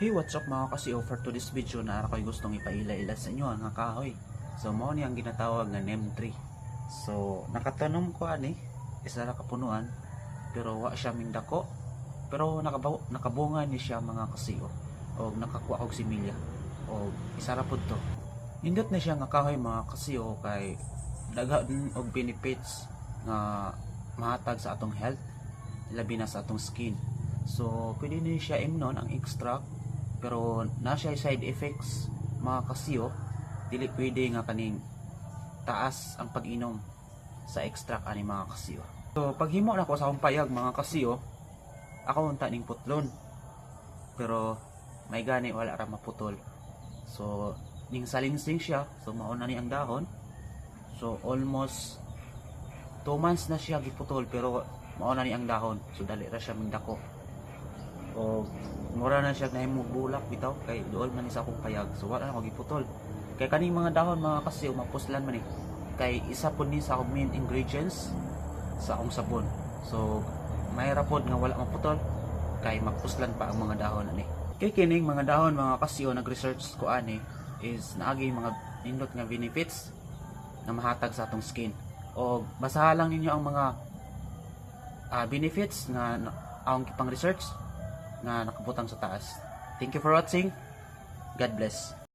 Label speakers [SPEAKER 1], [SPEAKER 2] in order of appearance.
[SPEAKER 1] Hey, what's up mga kasi for to this video na ako'y gustong ipaila-ila sa inyo nga kahoy. So mao ni ang ginatawag nga neem tree. So nakatanom ko ani isa ra kapunuan pero wa siya mindako. Pero nakabunga ni siya mga kasiyo o nakakuha og similya o isa ra pud to. Nindot na siya nga kahoy mga kasiyo kay daghan og benefits nga mahatag sa atong health labi na sa atong skin. So pwede ni siya imnon ang extract pero na siya side effects mga kasiyo, dili pwede nga kaning taas ang pag-inom sa extract ani mga kasiyo. So paghimo na ko sa akong payag mga kasiyo, ako unta ning putlon pero may gani wala ra maputol. So ning salinsing siya, so mauna ni ang dahon. So almost 2 months na siya giputol pero mauna ni ang dahon, so dali ra siya mindako o mura na siya nahimong bulak bitaw kay duol man ni sa akong payag, so wala na ako giputol kay kaning mga dahon mga kasiyo mapuslan man kay isa po ni sa akong main ingredients sa akong sabon. So may rapod nga wala maputol kay magpuslan pa ang mga dahon ani. Kay kining mga dahon mga kasiyo nag-research ko ani is naagi mga nindot nga benefits na mahatag sa atong skin o basahan lang ninyo ang mga benefits nga akong pang research na nakabutang sa taas. Thank you for watching. God bless.